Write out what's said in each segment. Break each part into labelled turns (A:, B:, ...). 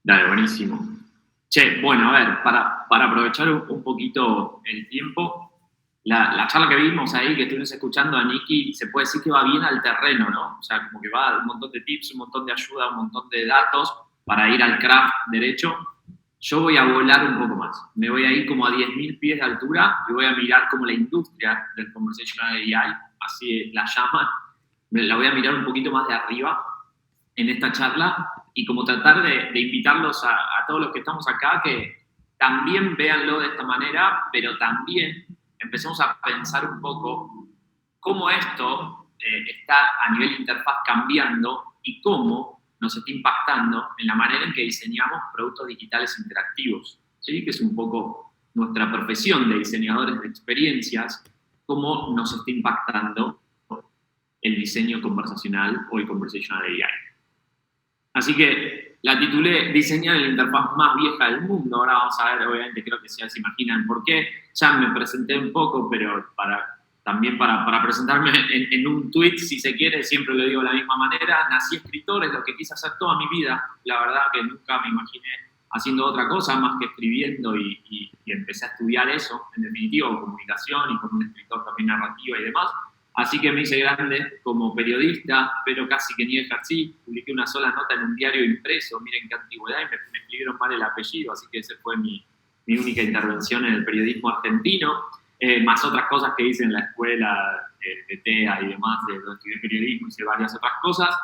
A: Dale, buenísimo. Che, bueno, a ver, para aprovechar un poquito el tiempo, la charla que vimos ahí, que estuvimos escuchando a Nicky, se puede decir que va bien al terreno, ¿no? O sea, como que va un montón de tips, un montón de ayuda, un montón de datos para ir al craft derecho. Yo voy a volar un poco más. Me voy a ir como a 10.000 pies de altura y voy a mirar como la industria del Conversational AI, así la llaman, la voy a mirar un poquito más de arriba en esta charla y como tratar de invitarlos a todos los que estamos acá que también véanlo de esta manera, pero también empecemos a pensar un poco cómo esto está a nivel interfaz cambiando y cómo nos está impactando en la manera en que diseñamos productos digitales interactivos, ¿sí? Que es un poco nuestra profesión de diseñadores de experiencias, cómo nos está impactando el diseño conversacional o el conversational AI. Así que la titulé Diseñar la interfaz más vieja del mundo. Ahora vamos a ver, obviamente, creo que ya se imaginan por qué. Ya me presenté un poco, pero también para presentarme en un tweet, si se quiere, siempre lo digo de la misma manera. Nací escritor, es lo que quise hacer toda mi vida. La verdad que nunca me imaginé haciendo otra cosa más que escribiendo y empecé a estudiar eso, en definitiva, comunicación y como un escritor también narrativa y demás. Así que me hice grande como periodista, pero casi que ni ejercí. Publiqué una sola nota en un diario impreso, miren qué antigüedad, y me escribieron mal el apellido, así que esa fue mi única intervención en el periodismo argentino, más otras cosas que hice en la escuela de TEA y demás, de donde estudié periodismo, hice varias otras cosas,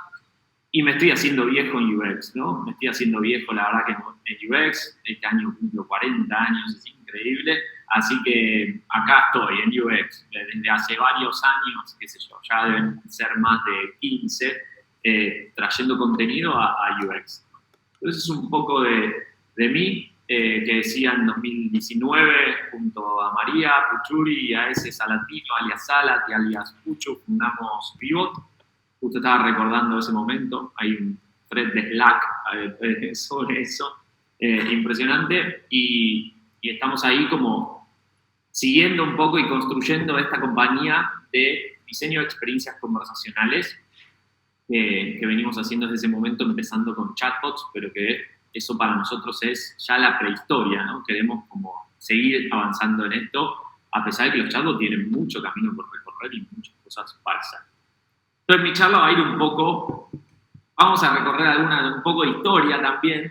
A: y me estoy haciendo viejo en UX, ¿no? Me estoy haciendo viejo, la verdad, que en UX. Este año cumplo 40 años, es increíble. Así que acá estoy en UX desde hace varios años, qué sé yo, ya deben ser más de 15, trayendo contenido a UX. Entonces es un poco de mí, que decía en 2019, junto a María Puchuri y a ese Salatino, alias Salat y alias Puchu, fundamos Pivot. Justo estaba recordando ese momento, hay un thread de Slack sobre eso, impresionante, y estamos ahí como siguiendo un poco y construyendo esta compañía de diseño de experiencias conversacionales que venimos haciendo desde ese momento, empezando con chatbots, pero que eso para nosotros es ya la prehistoria, ¿no? Queremos como seguir avanzando en esto, a pesar de que los chatbots tienen mucho camino por recorrer y muchas cosas para hacer. Entonces mi charla va a ir un poco, vamos a recorrer un poco de historia también.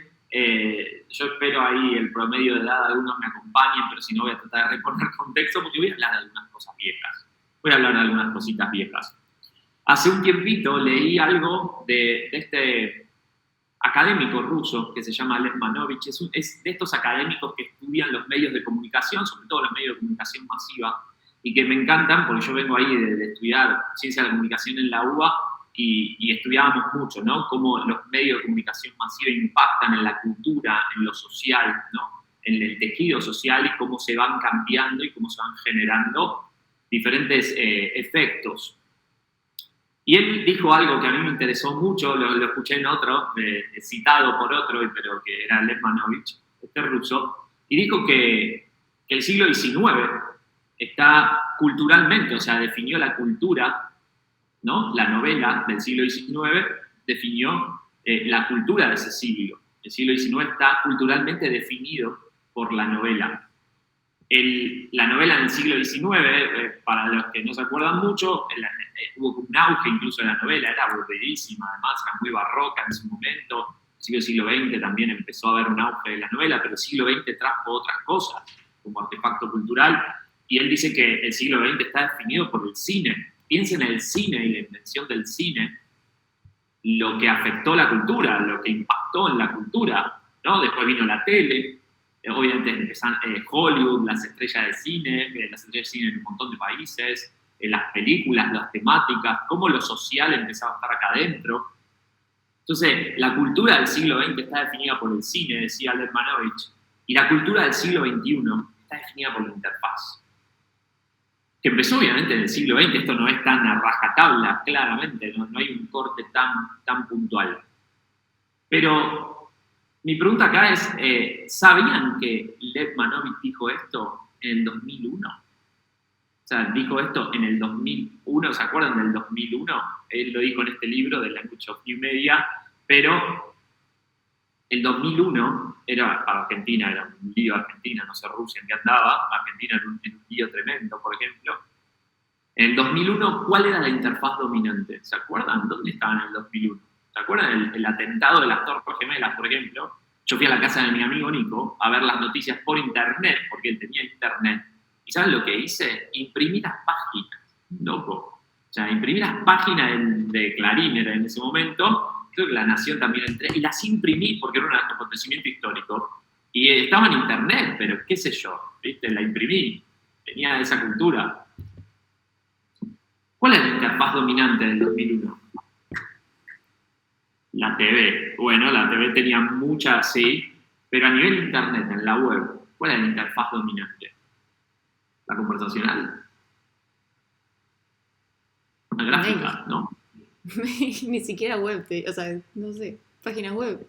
A: Yo espero ahí el promedio de edad de algunos me acompañen, pero si no voy a tratar de recorrer contexto porque voy a hablar de algunas cosas viejas. Voy a hablar de algunas cositas viejas. Hace un tiempito leí algo de este académico ruso que se llama Lev Manovich. Es de estos académicos que estudian los medios de comunicación, sobre todo los medios de comunicación masiva, y que me encantan porque yo vengo ahí de estudiar ciencia de la comunicación en la UBA y estudiábamos mucho, ¿no? Cómo los medios de comunicación masiva impactan en la cultura, en lo social, ¿no? En el tejido social y cómo se van cambiando y cómo se van generando diferentes efectos. Y él dijo algo que a mí me interesó mucho, lo escuché en otro, citado por otro, pero que era Lev Manovich, este ruso, y dijo que el siglo XIX está culturalmente, o sea, definió la cultura, ¿no? La novela del siglo XIX definió la cultura de ese siglo. El siglo XIX está culturalmente definido por la novela. La novela del siglo XIX, para los que no se acuerdan mucho, hubo un auge incluso de la novela, era aburridísima, además era muy barroca en su momento. El siglo XX también empezó a haber un auge de la novela, pero el siglo XX trajo otras cosas como artefacto cultural, y él dice que el siglo XX está definido por el cine. Piensen en el cine y la invención del cine, lo que afectó la cultura, lo que impactó en la cultura, ¿no? Después vino la tele, obviamente empezaron Hollywood, las estrellas de cine en un montón de países, las películas, las temáticas, cómo lo social empezaba a estar acá adentro. Entonces, la cultura del siglo XX está definida por el cine, decía Lev Manovich, y la cultura del siglo XXI está definida por la interfaz. Que empezó obviamente en el siglo XX, esto no es tan a rajatabla, claramente, no hay un corte tan puntual. Pero mi pregunta acá es, ¿sabían que Lev Manovich dijo esto en el 2001? O sea, dijo esto en el 2001, ¿se acuerdan del 2001? Él lo dijo en este libro, The Language of New Media, pero El 2001 era para Argentina, era un lío Argentina, no sé Rusia en qué andaba, Argentina en un lío tremendo, por ejemplo. En el 2001, ¿cuál era la interfaz dominante? ¿Se acuerdan? ¿Dónde estaban en el 2001? ¿Se acuerdan el atentado de las Torres Gemelas, por ejemplo? Yo fui a la casa de mi amigo Nico a ver las noticias por internet, porque él tenía internet. ¿Y saben lo que hice? Imprimí las páginas, loco. O sea, imprimí las páginas de Clarín, era en ese momento, creo que La Nación también entré, y las imprimí porque era un acontecimiento histórico. Y estaba en internet, pero qué sé yo, ¿viste? La imprimí, tenía esa cultura. ¿Cuál es la interfaz dominante del 2001? La TV. Bueno, la TV tenía muchas, sí, pero a nivel internet, en la web, ¿cuál es la interfaz dominante? La conversacional. Una gráfica, ¿no?
B: Ni siquiera web, o sea, no sé, páginas web.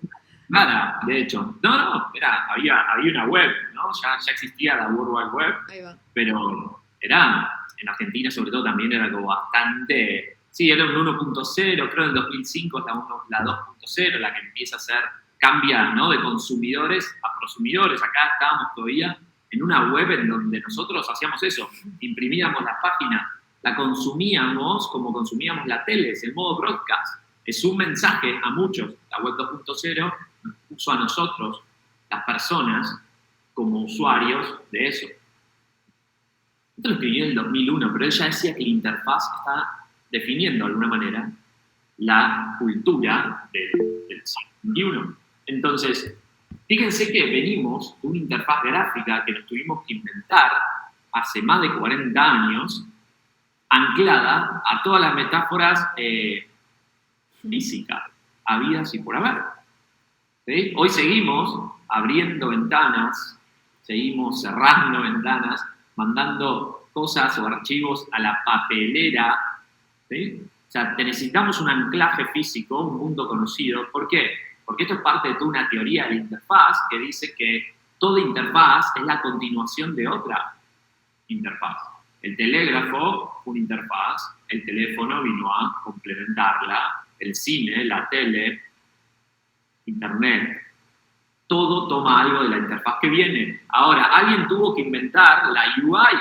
A: Nada, de hecho. No, había una web, ¿no? Ya existía la World Wide Web,
B: Ahí va.
A: pero era, en Argentina sobre todo también era como bastante, sí, era un 1.0, creo en el 2005 está la 2.0, la que empieza a ser, cambia, ¿no? De consumidores a prosumidores. Acá estábamos todavía en una web en donde nosotros hacíamos eso, imprimíamos la página, la consumíamos como consumíamos la tele, es el modo broadcast. Es un mensaje a muchos. La web 2.0 nos puso a nosotros, las personas, como usuarios de eso. Esto lo escribió en el 2001, pero él ya decía que la interfaz está definiendo de alguna manera la cultura del siglo XXI. Entonces, fíjense que venimos de una interfaz gráfica que nos tuvimos que inventar hace más de 40 años, anclada a todas las metáforas físicas, habidas y por haber. ¿Sí? Hoy seguimos abriendo ventanas, seguimos cerrando ventanas, mandando cosas o archivos a la papelera. ¿Sí? O sea, necesitamos un anclaje físico, un mundo conocido. ¿Por qué? Porque esto es parte de toda una teoría de la interfaz que dice que toda interfaz es la continuación de otra interfaz. El telégrafo fue una interfaz, el teléfono vino a complementarla, el cine, la tele, internet, todo toma algo de la interfaz que viene. Ahora, alguien tuvo que inventar la UI.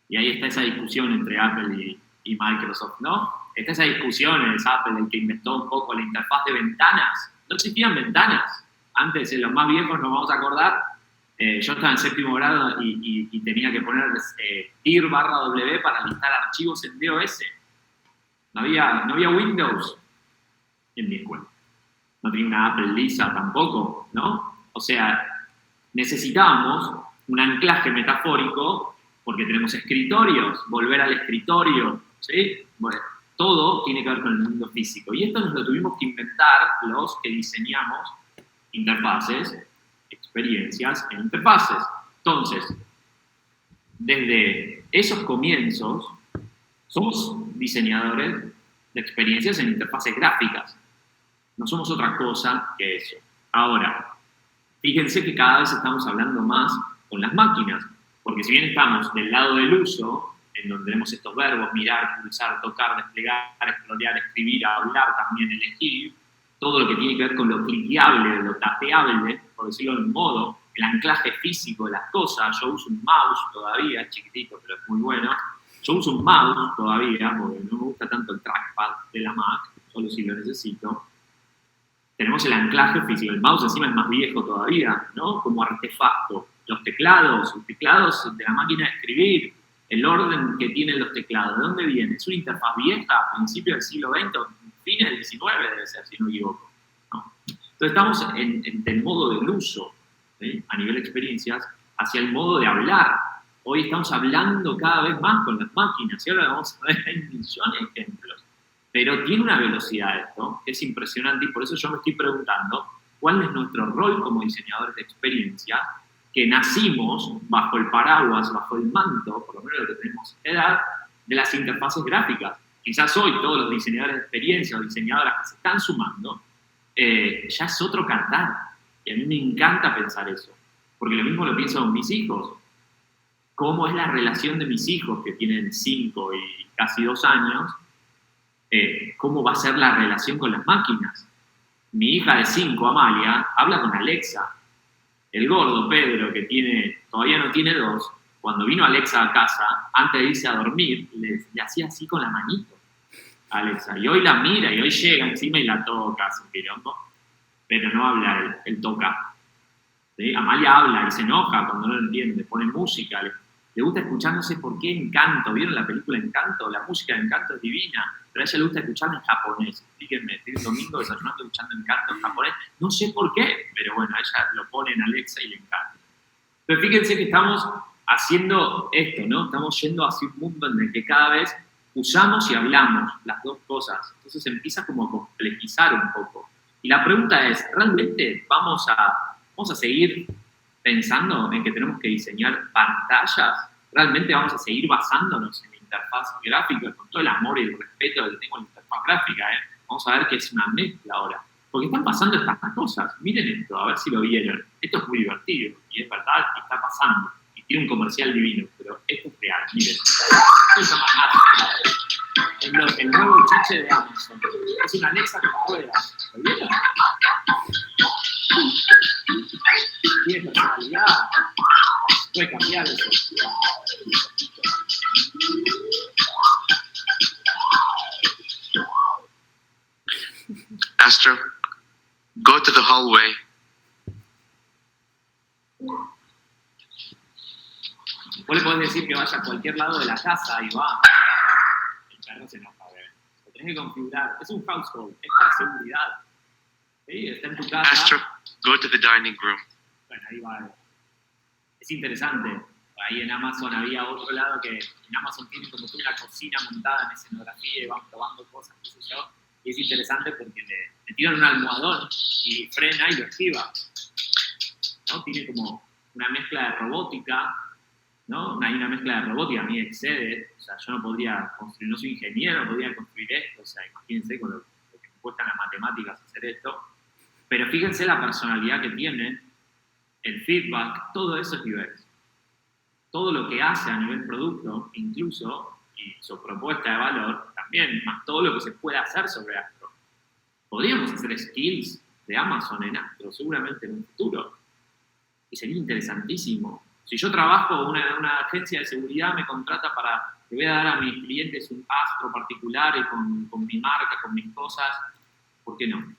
A: Y ahí está esa discusión entre Apple y Microsoft, ¿no? Está esa discusión, es Apple el que inventó un poco la interfaz de ventanas. No existían ventanas. Antes, los más viejos nos vamos a acordar, yo estaba en séptimo grado y tenía que poner dir/w para listar archivos en DOS. No había Windows en mi escuela. No tenía una Apple lisa tampoco, ¿no? O sea, necesitábamos un anclaje metafórico porque tenemos escritorios, volver al escritorio, ¿sí? Bueno, todo tiene que ver con el mundo físico. Y esto nos lo tuvimos que inventar los que diseñamos interfaces, experiencias en interfaces. Entonces, desde esos comienzos, somos diseñadores de experiencias en interfaces gráficas. No somos otra cosa que eso. Ahora, fíjense que cada vez estamos hablando más con las máquinas, porque si bien estamos del lado del uso, en donde tenemos estos verbos, mirar, pulsar, tocar, desplegar, explorar, escribir, hablar, también elegir, todo lo que tiene que ver con lo cliqueable, lo tapeable, por decirlo de un modo, el anclaje físico de las cosas. Yo uso un mouse todavía, chiquitito, pero es muy bueno. Yo uso un mouse todavía, porque no me gusta tanto el trackpad de la Mac, solo si lo necesito. Tenemos el anclaje físico. El mouse encima es más viejo todavía, ¿no? Como artefacto. Los teclados de la máquina de escribir, el orden que tienen los teclados, ¿de dónde viene? ¿Es una interfaz vieja a principios del siglo XX o fines del XIX debe ser, si no me equivoco? ¿No? Entonces estamos en el modo del uso, ¿sí? A nivel de experiencias, hacia el modo de hablar. Hoy estamos hablando cada vez más con las máquinas y ahora vamos a ver, hay millones de ejemplos. Pero tiene una velocidad esto que es impresionante y por eso yo me estoy preguntando cuál es nuestro rol como diseñadores de experiencia, que nacimos bajo el paraguas, bajo el manto, por lo menos lo que tenemos edad, de las interfaces gráficas. Quizás hoy todos los diseñadores de experiencia o diseñadoras que se están sumando, ya es otro cantar. Y a mí me encanta pensar eso, porque lo mismo lo pienso con mis hijos. ¿Cómo es la relación de mis hijos que tienen 5 y casi 2 años? ¿Cómo va a ser la relación con las máquinas? Mi hija de 5, Amalia, habla con Alexa. El gordo, Pedro, que todavía no tiene 2, cuando vino Alexa a casa, antes de irse a dormir, le hacía así con la manito a Alexa. Y hoy la mira y hoy llega encima y la toca, así que no, pero no habla él toca. ¿Sí? Amalia habla y se enoja cuando no lo entiende, pone música, le gusta escuchar, no sé por qué, Encanto. ¿Vieron la película Encanto? La música de Encanto es divina, pero a ella le gusta escucharla en japonés. Díganme, estoy un domingo desayunando escuchando Encanto en japonés, no sé por qué, pero bueno, ella lo pone en Alexa y le encanta. Pero fíjense que estamos haciendo esto, ¿no? Estamos yendo hacia un mundo en el que cada vez usamos y hablamos las dos cosas. Entonces empieza como a complejizar un poco. Y la pregunta es, ¿realmente vamos a seguir pensando en que tenemos que diseñar pantallas? ¿Realmente vamos a seguir basándonos en la interfaz gráfica con todo el amor y el respeto que tengo en la interfaz gráfica? Vamos a ver que es una mezcla ahora. Porque están pasando estas cosas. Miren esto, a ver si lo vieron. Esto es muy divertido y es verdad que está pasando. Y tiene un comercial divino, pero esto es real, miren. Esto se llama el nuevo chiche de Amazon. Es una Alexa con ruedas. ¿Lo vieron? Tiene personalidad. Puede cambiar eso.
C: Astro, go to the hallway.
A: Vos le podés decir que vaya a cualquier lado de la casa y va. El perro se enoja, ¿ver? Lo tenés que configurar. Es un household, es para seguridad. ¿Sí? Está en tu casa.
C: Astro, go to the dining room.
A: Bueno, ahí va. Es interesante. Ahí en Amazon había otro lado que en Amazon tiene como toda una cocina montada en escenografía y van probando cosas, qué sé yo. Y es interesante porque le tiran un almohadón y frena y lo esquiva, ¿no? Tiene como una mezcla de robótica, ¿no? Hay una mezcla de robótica, a mí excede, o sea, yo no podría construir, no soy ingeniero, no podría construir esto, o sea, imagínense con lo que me cuestan las matemáticas hacer esto, pero fíjense la personalidad que tiene, el feedback, todo eso es UX. Todo lo que hace a nivel producto, incluso, y su propuesta de valor, también, más todo lo que se puede hacer sobre Astro. Podríamos hacer skills de Amazon en Astro, seguramente en un futuro. Y sería interesantísimo. Si yo trabajo, una agencia de seguridad me contrata para, le voy a dar a mis clientes un Astro particular y con mi marca, con mis cosas, ¿por qué no?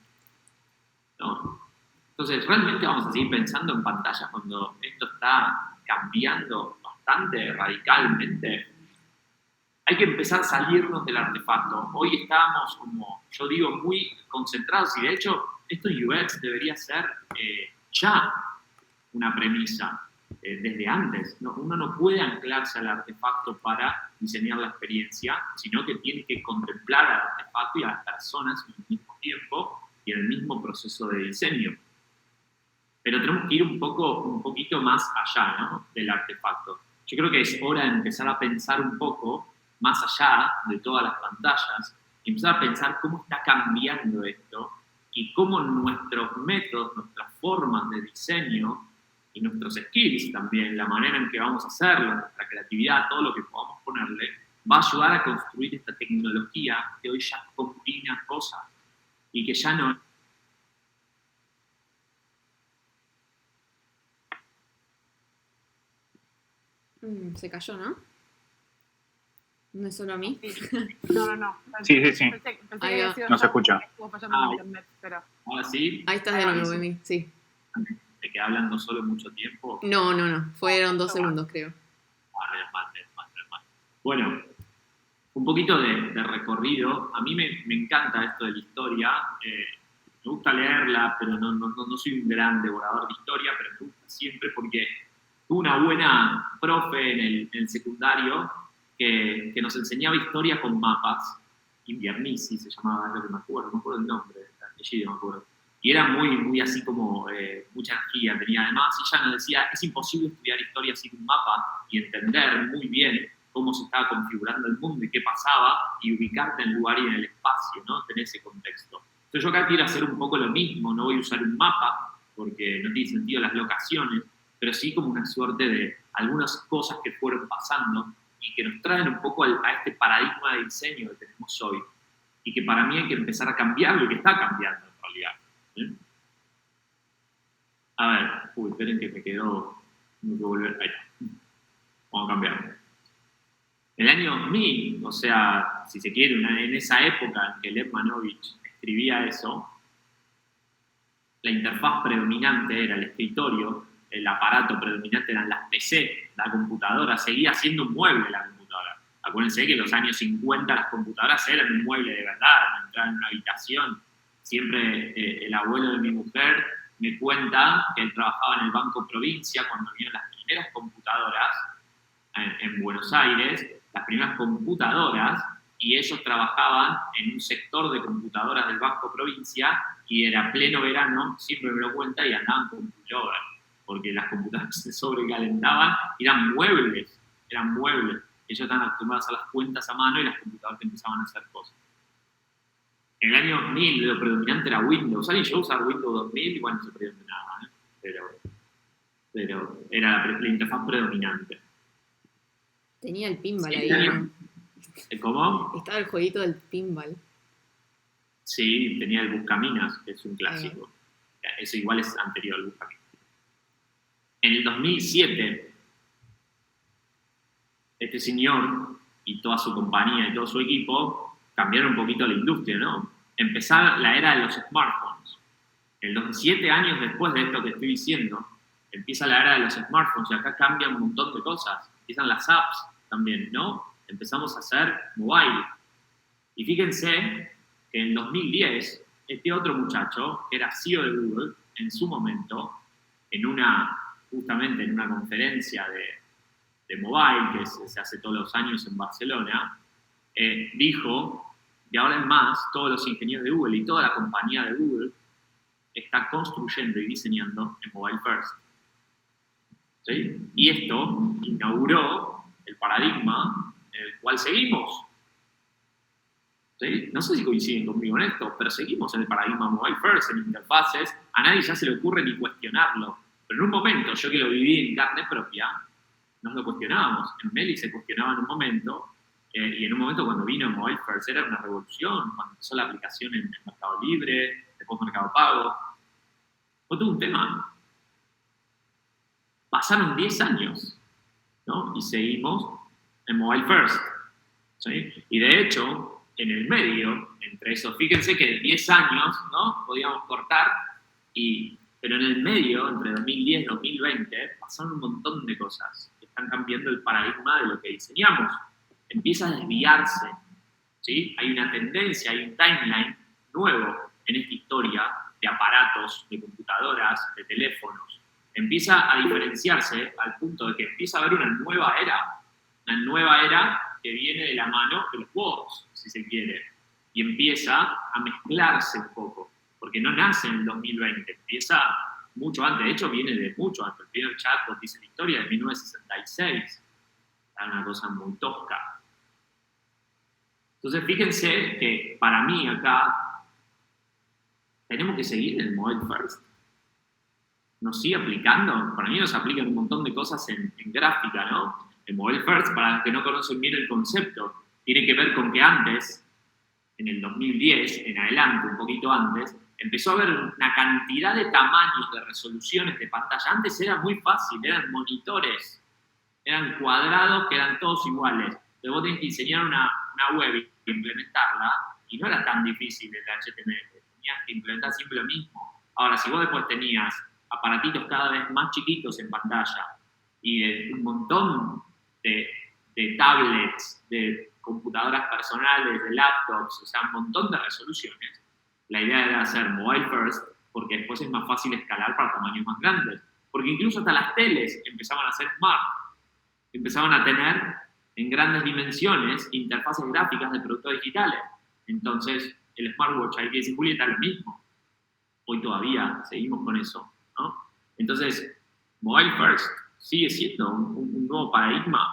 A: ¿No? Entonces, ¿realmente vamos a seguir pensando en pantallas cuando esto está cambiando bastante radicalmente? Hay que empezar a salirnos del artefacto. Hoy estamos, como yo digo, muy concentrados y de hecho esto en UX debería ser ya una premisa desde antes. ¿No? Uno no puede anclarse al artefacto para diseñar la experiencia, sino que tiene que contemplar al artefacto y a las personas al mismo tiempo y en el mismo proceso de diseño. Pero tenemos que ir un poquito más allá, ¿no? Del artefacto. Yo creo que es hora de empezar a pensar un poco más allá de todas las pantallas y empezar a pensar cómo está cambiando esto y cómo nuestros métodos, nuestras formas de diseño y nuestros skills también, la manera en que vamos a hacerlo, nuestra creatividad, todo lo que podamos ponerle, va a ayudar a construir esta tecnología que hoy ya combina cosas y que ya no...
B: Se cayó, ¿no? No es solo a mí.
D: No.
E: Sí.
D: Pensé
B: Ahí
D: que había
B: va.
D: sido
E: No se
D: yo
E: escucha.
D: porque estuvo fallando el internet, pero...
A: Ahora sí,
B: Ahí estás de nuevo, Emi. Sí.
A: te quedé hablando solo mucho tiempo.
B: No. Fueron 2 segundos, creo.
A: Menos mal. Bueno, un poquito de recorrido. A mí me encanta esto de la historia. Me gusta leerla, pero no soy un gran devorador de historia, pero me gusta siempre porque tuve una buena profe en el secundario que nos enseñaba historia con mapas. Inviernici se llamaba, es lo que me acuerdo el nombre, el apellido me acuerdo. Y era muy así como mucha energía tenía además, y ella nos decía, es imposible estudiar historia sin un mapa y entender muy bien cómo se estaba configurando el mundo y qué pasaba, y ubicarte en el lugar y en el espacio, ¿no? Tener ese contexto. Entonces yo acá quiero hacer un poco lo mismo, no voy a usar un mapa, porque no tiene sentido las locaciones, pero sí como una suerte de algunas cosas que fueron pasando y que nos traen un poco a este paradigma de diseño que tenemos hoy, y que para mí hay que empezar a cambiarlo y que está cambiando en realidad. ¿Sí? A ver, esperen que me quedó. Tengo que volver. Ahí está. Vamos a cambiar. En el año 2000, o sea, si se quiere, en esa época en que Lev Manovich escribía eso, la interfaz predominante era el escritorio, el aparato predominante eran las PC, la computadora, seguía siendo un mueble la computadora. Acuérdense que en los años 50 las computadoras eran un mueble de verdad, entrar en una habitación. Siempre el abuelo de mi mujer me cuenta que él trabajaba en el Banco Provincia cuando vieron las primeras computadoras en Buenos Aires, las primeras computadoras, y ellos trabajaban en un sector de computadoras del Banco Provincia y era pleno verano, siempre me lo cuenta, y andaban con pullover, porque las computadoras se sobrecalentaban, eran muebles. Ellos estaban acostumbrados a las cuentas a mano y las computadoras empezaban a hacer cosas. En el año 2000 lo predominante era Windows. ¿Alguien llegó a usar Windows 2000? Igual no se perdió de nada, pero era la interfaz predominante.
B: Tenía el pinball ahí,
A: tenía.
B: ¿no?
A: ¿Cómo?
B: Estaba el jueguito del pinball.
A: Sí, tenía el Buscaminas, que es un clásico. Eso igual es anterior al Buscaminas. En el 2007, este señor y toda su compañía y todo su equipo cambiaron un poquito la industria, ¿no? Empezar la era de los smartphones. 7 años después de esto que estoy diciendo, empieza la era de los smartphones y acá cambian un montón de cosas. Empiezan las apps también, ¿no? Empezamos a hacer mobile. Y fíjense que en 2010, este otro muchacho, que era CEO de Google, en su momento, justamente en una conferencia de mobile, que se hace todos los años en Barcelona, dijo, de ahora en más, todos los ingenieros de Google y toda la compañía de Google está construyendo y diseñando en mobile first. ¿Sí? Y esto inauguró el paradigma en el cual seguimos. ¿Sí? No sé si coinciden conmigo en esto, pero seguimos en el paradigma mobile first, en interfaces. A nadie ya se le ocurre ni cuestionarlo. Pero en un momento, yo que lo viví en carne propia, nos lo cuestionábamos. En Meli se cuestionaba en un momento, y en un momento cuando vino Mobile First era una revolución, cuando empezó la aplicación en Mercado Libre, después Mercado Pago. Fue todo un tema. Pasaron 10 años, ¿no? Y seguimos en Mobile First. ¿Sí? Y de hecho, en el medio, entre eso, fíjense que 10 años, ¿no? Podíamos cortar, pero en el medio, entre 2010 y 2020, pasaron un montón de cosas que están cambiando el paradigma de lo que diseñamos. Empieza a desviarse, ¿sí? Hay una tendencia, hay un timeline nuevo en esta historia de aparatos, de computadoras, de teléfonos. Empieza a diferenciarse al punto de que empieza a haber una nueva era que viene de la mano de los juegos, si se quiere, y empieza a mezclarse un poco, porque no nace en el 2020, empieza mucho antes, de hecho viene de mucho antes. El primer chatbot dice la historia de 1966, era una cosa muy tosca. Entonces fíjense que para mí acá tenemos que seguir en el mobile first. Nos sigue aplicando, para mí nos aplican un montón de cosas en gráfica, ¿no? El mobile first, para los que no conocen bien el concepto, tiene que ver con que antes, en el 2010, en adelante, un poquito antes, empezó a haber una cantidad de tamaños, de resoluciones de pantalla. Antes era muy fácil, eran monitores, eran cuadrados que eran todos iguales. Entonces vos tenés que diseñar una web y implementarla, y no era tan difícil el HTML, tenías que implementar siempre lo mismo. Ahora, si vos después tenías aparatitos cada vez más chiquitos en pantalla y un montón de tablets, de computadoras personales, de laptops, o sea, un montón de resoluciones, la idea era hacer mobile first, porque después es más fácil escalar para tamaños más grandes. Porque incluso hasta las teles empezaban a ser smart, empezaban a tener en grandes dimensiones interfaces gráficas de productos digitales. Entonces, el smartwatch, ahí que dice Julieta, lo mismo. Hoy todavía seguimos con eso, ¿no? Entonces, mobile first sigue siendo un nuevo paradigma.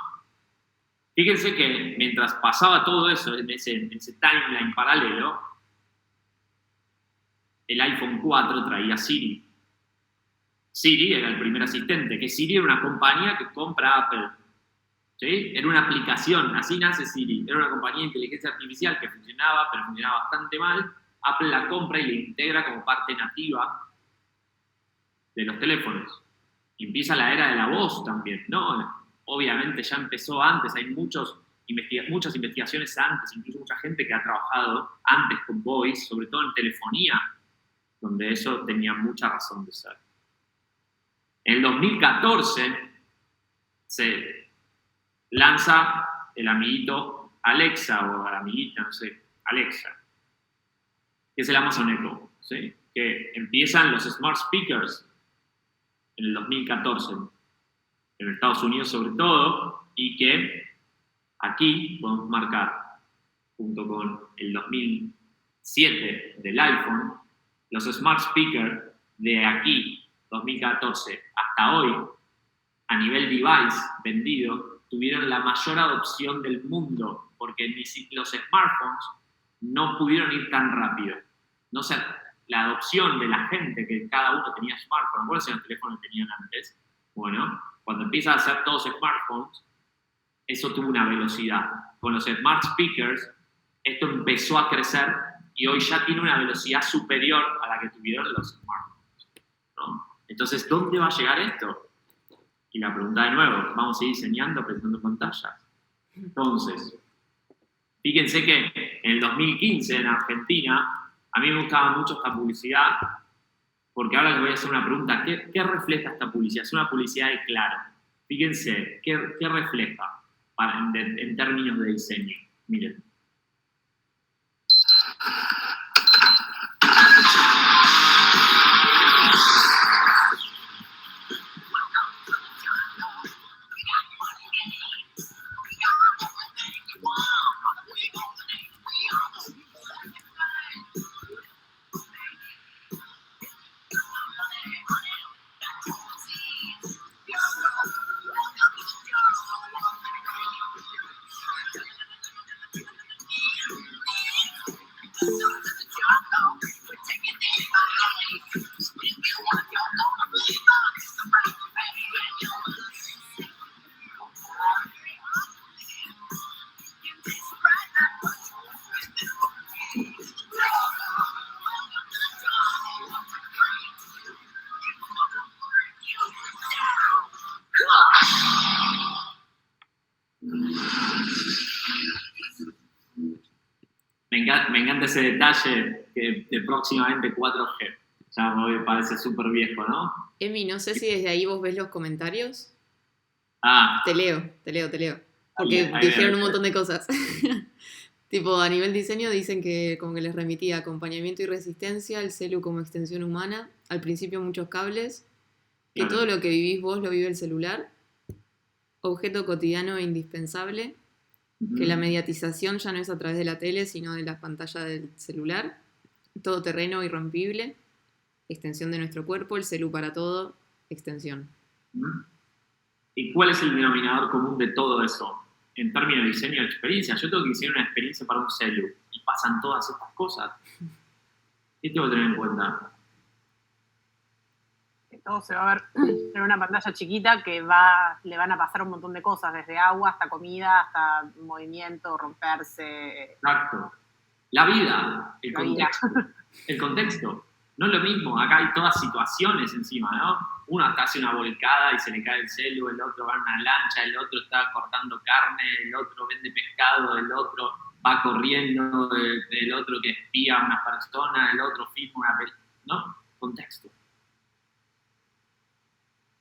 A: Fíjense que mientras pasaba todo eso en ese timeline paralelo, el iPhone 4 traía Siri. Siri era el primer asistente, que Siri era una compañía que compra Apple. ¿Sí? Era una aplicación, así nace Siri. Era una compañía de inteligencia artificial que funcionaba, pero funcionaba bastante mal, Apple la compra y la integra como parte nativa de los teléfonos. Y empieza la era de la voz también, ¿no? Obviamente ya empezó antes, hay muchas investigaciones antes, incluso mucha gente que ha trabajado antes con voice, sobre todo en telefonía, donde eso tenía mucha razón de ser. En el 2014 se lanza el amiguito Alexa, o la amiguita, no sé, Alexa, que es el Amazon Echo, ¿sí? Que empiezan los smart speakers en el 2014, en Estados Unidos sobre todo, y que aquí podemos marcar, junto con el 2007 del iPhone, los smart speakers de aquí, 2014, hasta hoy, a nivel device vendido, tuvieron la mayor adopción del mundo, porque los smartphones no pudieron ir tan rápido. No sé, la adopción de la gente, que cada uno tenía smartphone, ¿cuáles eran los teléfonos que tenían antes? Bueno, cuando empiezan a hacer todos smartphones, eso tuvo una velocidad. Con los smart speakers, esto empezó a crecer y hoy ya tiene una velocidad superior a la que tuvieron los smartphones, ¿no? Entonces, ¿dónde va a llegar esto? Y la pregunta de nuevo, ¿vamos a seguir diseñando pensando en pantallas? Entonces, fíjense que en el 2015 en Argentina, a mí me gustaba mucho esta publicidad, porque ahora les voy a hacer una pregunta. ¿Qué refleja esta publicidad? Es una publicidad de Claro. Fíjense, ¿qué refleja en términos de diseño? Miren. Me encanta ese detalle de próximamente 4G. Ya me parece súper viejo, ¿no?
B: Emi, no sé si desde ahí vos ves los comentarios.
A: Ah,
B: Te leo. Porque
A: ahí
B: dijeron
A: veo.
B: un montón de cosas. Tipo, a nivel diseño dicen que como que les remitía acompañamiento y resistencia, el celu como extensión humana, al principio muchos cables, que
A: Claro.
B: todo lo que vivís vos lo vive el celular, objeto cotidiano e indispensable, que la mediatización ya no es a través de la tele, sino de la pantalla del celular, todoterreno irrompible, extensión de nuestro cuerpo, el celu para todo, extensión.
A: ¿Y cuál es el denominador común de todo eso? En términos de diseño de experiencia, yo tengo que diseñar una experiencia para un celu y pasan todas estas cosas. ¿Qué tengo que tener en cuenta?
D: Que todo se va a ver en una pantalla chiquita que le van a pasar un montón de cosas, desde agua hasta comida, hasta movimiento, romperse.
A: Exacto. La vida, el
D: La vida.
A: contexto. El contexto. No es lo mismo, acá hay todas situaciones encima, ¿no? Uno hasta hace una volcada y se le cae el celu, el otro va en una lancha, el otro está cortando carne, el otro vende pescado, el otro va corriendo, el otro que espía a una persona, el otro filma una película, ¿no? Contexto.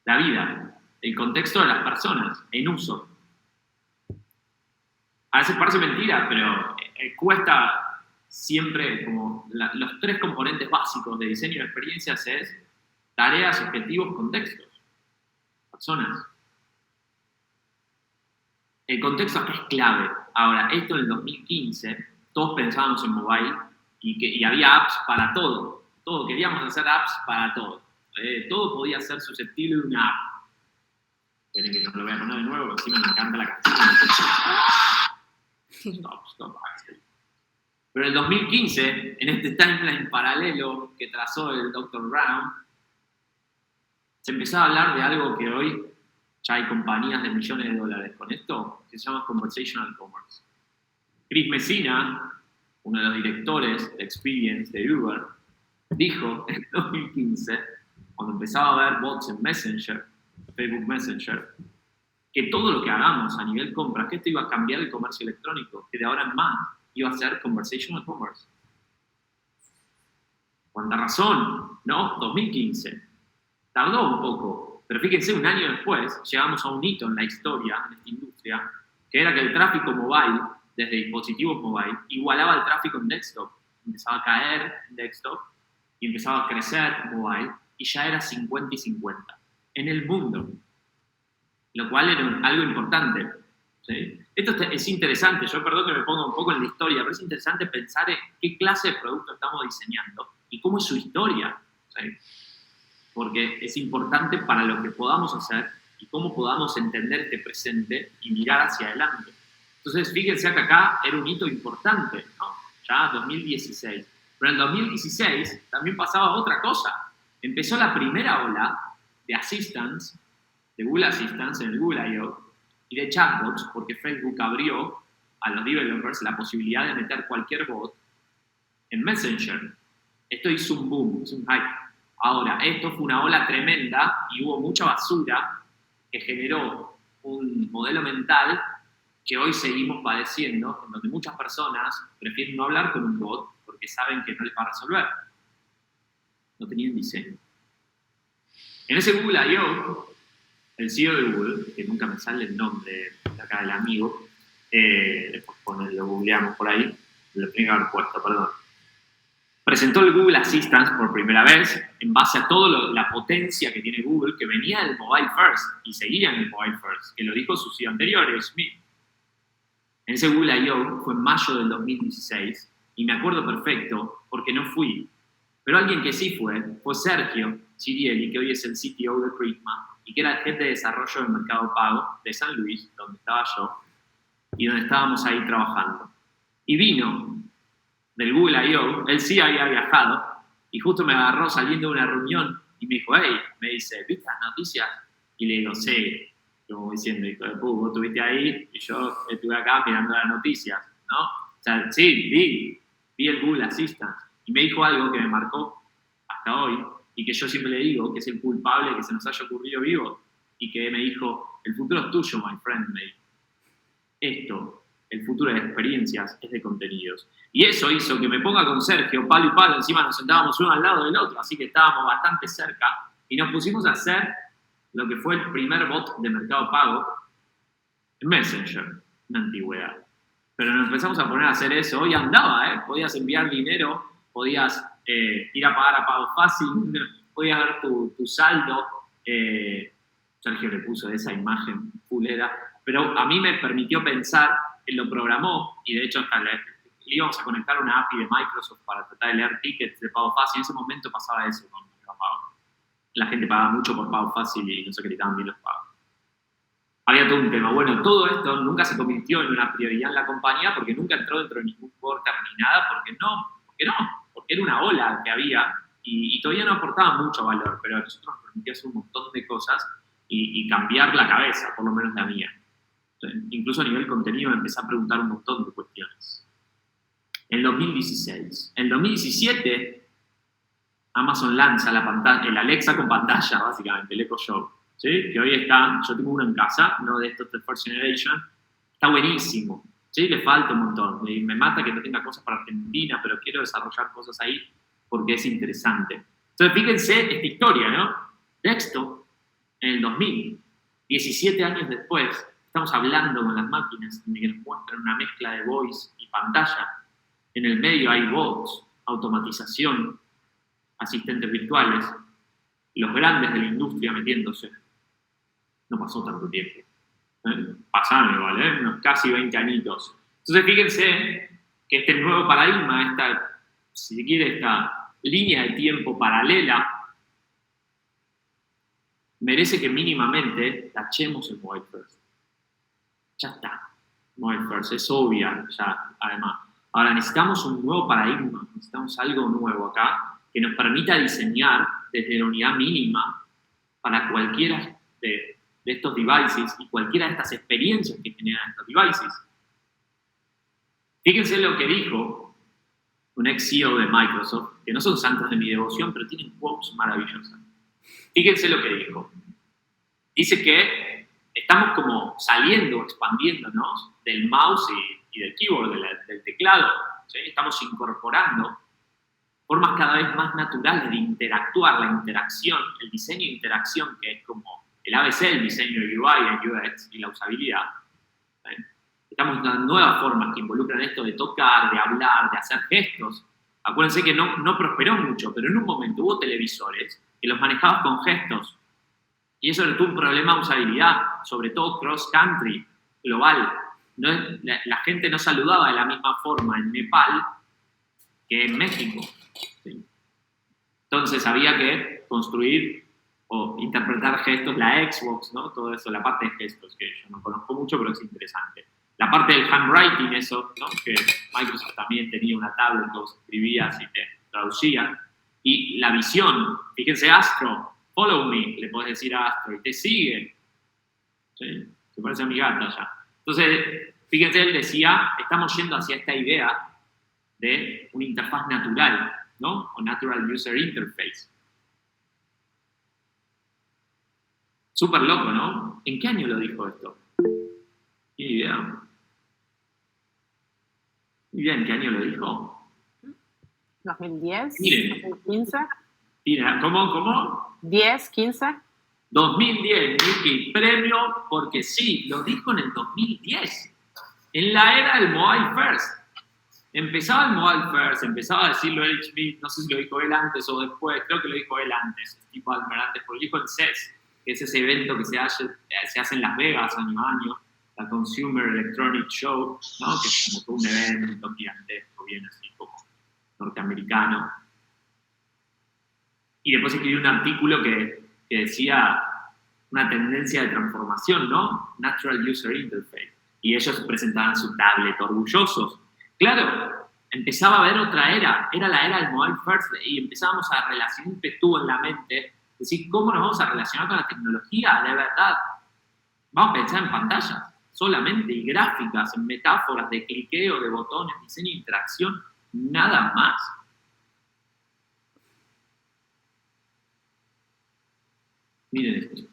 A: La vida, el contexto de las personas, en uso. A veces parece mentira, pero cuesta siempre como los tres componentes básicos de diseño de experiencias es tareas, objetivos, contextos. Personas. El contexto acá es clave. Ahora, esto en el 2015, todos pensábamos en mobile y había apps para todo. Queríamos hacer apps para todo. Todo podía ser susceptible de una app. Esperen que no lo voy a poner de nuevo, porque si no me encanta la canción. Stop. Pero en el 2015, en este timeline paralelo que trazó el Dr. Brown, se empezó a hablar de algo que hoy ya hay compañías de millones de dólares con esto, que se llama Conversational Commerce. Chris Messina, uno de los directores de Experience de Uber, dijo en 2015, cuando empezaba a haber bots en Messenger, Facebook Messenger, que todo lo que hagamos a nivel compras, que esto iba a cambiar el comercio electrónico, que de ahora en más iba a ser conversational commerce. ¿Cuánta razón? ¿No? 2015. Tardó un poco, pero fíjense, un año después llegamos a un hito en la historia, en esta industria, que era que el tráfico mobile, desde dispositivos mobile, igualaba al tráfico en desktop. Empezaba a caer en desktop y empezaba a crecer mobile y ya era 50 y 50 en el mundo, lo cual era algo importante. ¿Sí? Esto es interesante, yo perdón que me ponga un poco en la historia, pero es interesante pensar en qué clase de producto estamos diseñando y cómo es su historia. ¿Sí? Porque es importante para lo que podamos hacer y cómo podamos entender este presente y mirar hacia adelante. Entonces, fíjense que acá era un hito importante, ¿no? Ya 2016. Pero en 2016 también pasaba otra cosa. Empezó la primera ola de assistance, de Google Assistance en el Google I.O. y de chatbots, porque Facebook abrió a los developers la posibilidad de meter cualquier bot en Messenger. Esto hizo un boom, hizo un hype. Ahora, esto fue una ola tremenda y hubo mucha basura que generó un modelo mental que hoy seguimos padeciendo, en donde muchas personas prefieren no hablar con un bot porque saben que no les va a resolver. No tenían diseño. En ese Google I.O., el CEO de Google, que nunca me sale el nombre de acá del amigo, después lo googleamos por ahí, lo tengo que haber puesto, perdón. Presentó el Google Assistant por primera vez en base a toda la potencia que tiene Google, que venía del Mobile First y seguía en el Mobile First, que lo dijo su CEO anterior, Smith. En ese Google I.O. fue en mayo del 2016 y me acuerdo perfecto porque no fui. Pero alguien que sí fue Sergio Cirielli, que hoy es el CTO de Prisma y que era el jefe de desarrollo del Mercado Pago de San Luis, donde estaba yo, y donde estábamos ahí trabajando. Y vino del Google I.O., él sí había viajado, y justo me agarró saliendo de una reunión y me dijo, hey, me dice, ¿viste las noticias? Y le digo, sí, como diciendo, hijo de puta, vos estuviste ahí y yo estuve acá mirando las noticias, ¿no? O sea, sí, vi el Google Assistant. Y me dijo algo que me marcó hasta hoy, y que yo siempre le digo que es el culpable que se nos haya ocurrido vivo, y que me dijo, el futuro es tuyo, my friend, me dijo. Esto, el futuro de experiencias, es de contenidos. Y eso hizo que me ponga con Sergio, palo y palo, encima nos sentábamos uno al lado del otro, así que estábamos bastante cerca, y nos pusimos a hacer lo que fue el primer bot de Mercado Pago en Messenger, una antigüedad. Pero nos empezamos a poner a hacer eso, y andaba, podías enviar dinero, podías ir a pagar a Pago Fácil, podías ver tu saldo. Sergio le puso esa imagen fulera, pero a mí me permitió pensar, él lo programó, y de hecho hasta le íbamos a conectar una API de Microsoft para tratar de leer tickets de Pago Fácil. En ese momento pasaba eso con Mercado Pago. La gente pagaba mucho por Pago Fácil y no se acreditaban bien los pagos. Había todo un tema. Bueno, todo esto nunca se convirtió en una prioridad en la compañía porque nunca entró dentro de ningún quarter ni nada, porque era una ola que había y todavía no aportaba mucho valor, pero a nosotros nos permitía hacer un montón de cosas y cambiar la cabeza, por lo menos la mía. Entonces, incluso a nivel contenido me empecé a preguntar un montón de cuestiones. En 2016. En 2017, Amazon lanza el Alexa con pantalla, básicamente, el Echo Show. ¿Sí? Que hoy está, yo tengo uno en casa, no de estos de First Generation, está buenísimo, ¿sí? Le falta un montón, me mata que no tenga cosas para Argentina, pero quiero desarrollar cosas ahí porque es interesante. Entonces fíjense esta historia, ¿no? Texto, en el 2000, 17 años después, estamos hablando con las máquinas que nos muestran una mezcla de voice y pantalla, en el medio hay bots, automatización, asistentes virtuales, los grandes de la industria metiéndose. No pasó tanto tiempo. Pasaron igual, unos casi 20 añitos. Entonces fíjense que este nuevo paradigma, si se quiere, esta línea de tiempo paralela, merece que mínimamente tachemos el Mobile First. Ya está. Mobile First es obvia, ya, además. Ahora necesitamos un nuevo paradigma, necesitamos algo nuevo acá que nos permita diseñar desde la unidad mínima para cualquiera de estos devices y cualquiera de estas experiencias que generan estos devices. Fíjense lo que dijo un ex CEO de Microsoft, que no son santos de mi devoción, pero tienen quotes maravillosas. Fíjense lo que dijo. Dice que estamos como saliendo, expandiéndonos del mouse y del keyboard, del teclado. ¿Sí? Estamos incorporando formas cada vez más naturales de interactuar, la interacción, el diseño de interacción, que es como el ABC, el diseño de UI, el UX y la usabilidad. ¿Sí? Estamos dando nuevas formas que involucran esto de tocar, de hablar, de hacer gestos. Acuérdense que no prosperó mucho, pero en un momento hubo televisores que los manejabas con gestos. Y eso le tuvo un problema de usabilidad, sobre todo cross-country, global. La gente no saludaba de la misma forma en Nepal que en México. ¿Sí? Entonces había que construir o interpretar gestos, la Xbox, ¿no? Todo eso, la parte de gestos, que yo no conozco mucho, pero es interesante. La parte del handwriting, eso, ¿no? Que Microsoft también tenía una tablet que vos escribías y te traducían. Y la visión, fíjense, Astro, follow me, le podés decir a Astro, y te sigue. ¿Sí? Se parece a mi gata ya. Entonces, fíjense, él decía, estamos yendo hacia esta idea de una interfaz natural, ¿no? O Natural User Interface. Súper loco, ¿no? ¿En qué año lo dijo esto? Ni idea. Ni idea en qué año lo dijo.
D: 2010,
A: Miren.
D: 2015.
A: Mira, ¿cómo?
D: 10, 15.
A: 2010, Nicky, premio porque sí, lo dijo en el 2010. En la era del Mobile First. Empezaba el Mobile First, empezaba a decirlo Eric Schmidt, no sé si lo dijo él antes o después, creo que lo dijo él antes, tipo Almer antes, porque lo dijo en CES, que es ese evento que se hace en Las Vegas año a año, la Consumer Electronic Show, ¿no? Que es como todo un evento gigantesco, bien así como norteamericano. Y después escribió un artículo que decía una tendencia de transformación, ¿no? Natural User Interface. Y ellos presentaban su tablet orgullosos. Claro, empezaba a haber otra era la era del Mobile First, y empezábamos a relacionar, estuvo en la mente, decir, ¿cómo nos vamos a relacionar con la tecnología? De verdad, vamos a pensar en pantallas solamente, y gráficas, en metáforas de cliqueo, de botones, diseño de interacción, nada más. Miren esto.